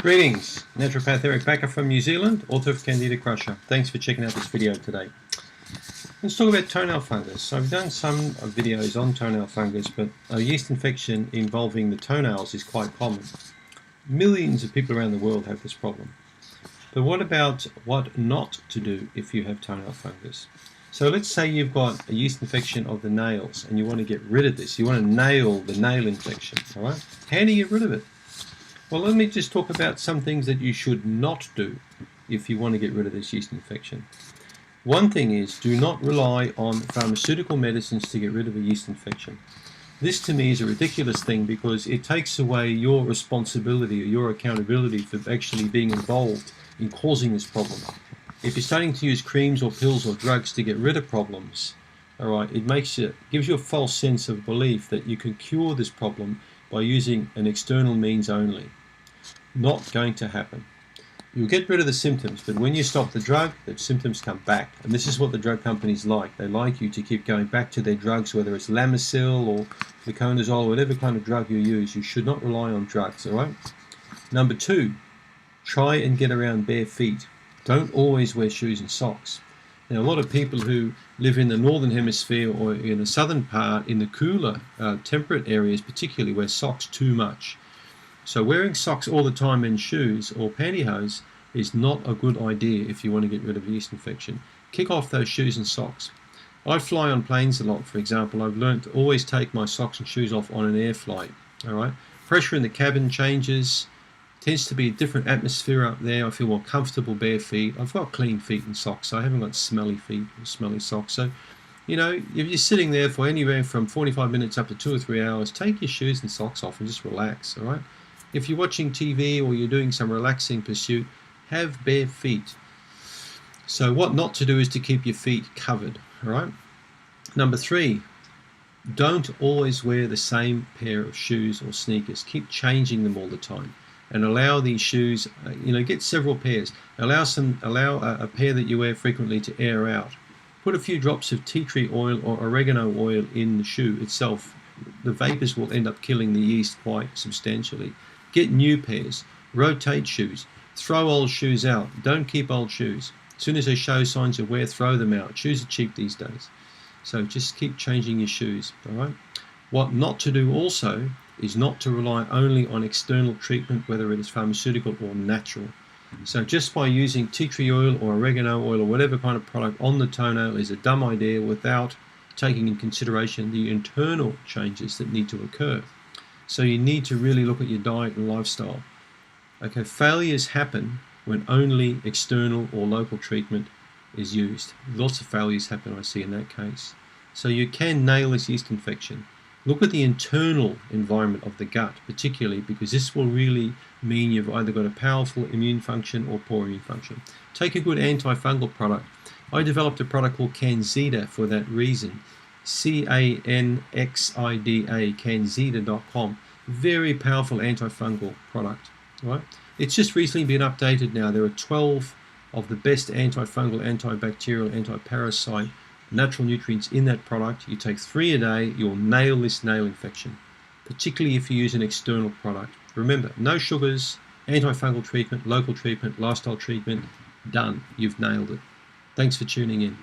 Greetings, naturopath Eric Baker from New Zealand, author of Candida Crusher. Thanks for checking out this video today. Let's talk about toenail fungus. I've done some videos on toenail fungus, but a yeast infection involving the toenails is quite common. Millions of people around the world have this problem. But what about what not to do if you have toenail fungus? So let's say you've got a yeast infection of the nails and you want to get rid of this. You want to nail the nail infection, all right? How do you get rid of it? Well, let me just talk about some things that you should not do if you want to get rid of this yeast infection. One thing is, do not rely on pharmaceutical medicines to get rid of a yeast infection. This to me is a ridiculous thing because it takes away your responsibility or your accountability for actually being involved in causing this problem. If you're starting to use creams or pills or drugs to get rid of problems, all right, gives you a false sense of belief that you can cure this problem by using an external means only. Not going to happen. You'll get rid of the symptoms, but when you stop the drug, the symptoms come back. And this is what the drug companies like. They like you to keep going back to their drugs, whether it's Lamisil or fluconazole, whatever kind of drug you use. You should not rely on drugs, all right? Number two, try and get around bare feet. Don't always wear shoes and socks. Now, a lot of people who live in the northern hemisphere or in the southern part, in the cooler, temperate areas particularly, wear socks too much. So wearing socks all the time and shoes or pantyhose is not a good idea if you want to get rid of a yeast infection. Kick off those shoes and socks. I fly on planes a lot, for example. I've learned to always take my socks and shoes off on an air flight. All right. Pressure in the cabin changes. Tends to be a different atmosphere up there. I feel more comfortable bare feet. I've got clean feet and socks, so I haven't got smelly feet or smelly socks. So, you know, if you're sitting there for anywhere from 45 minutes up to 2 or 3 hours, take your shoes and socks off and just relax, all right? If you're watching TV or you're doing some relaxing pursuit, have bare feet. So what not to do is to keep your feet covered, all right? Number three, don't always wear the same pair of shoes or sneakers. Keep changing them all the time. And allow these shoes, get several pairs. Allow a pair that you wear frequently to air out. Put a few drops of tea tree oil or oregano oil in the shoe itself. The vapors will end up killing the yeast quite substantially. Get new pairs. Rotate shoes. Throw old shoes out. Don't keep old shoes. As soon as they show signs of wear, throw them out. Shoes are cheap these days. So just keep changing your shoes, all right? What not to do also is not to rely only on external treatment, whether it is pharmaceutical or natural. So just by using tea tree oil or oregano oil or whatever kind of product on the toenail is a dumb idea without taking in consideration the internal changes that need to occur. So you need to really look at your diet and lifestyle. Okay, failures happen when only external or local treatment is used. Lots of failures happen, I see, in that case. So you can nail this yeast infection. Look at the internal environment of the gut, particularly, because this will really mean you've either got a powerful immune function or poor immune function. Take a good antifungal product. I developed a product called Candida for that reason. Canxida, Candida.com. Very powerful antifungal product. Right? It's just recently been updated now. There are 12 of the best antifungal, antibacterial, antiparasite, natural nutrients in that product. You take 3 a day, you'll nail this nail infection, particularly if you use an external product. Remember, no sugars, antifungal treatment, local treatment, lifestyle treatment, done. You've nailed it. Thanks for tuning in.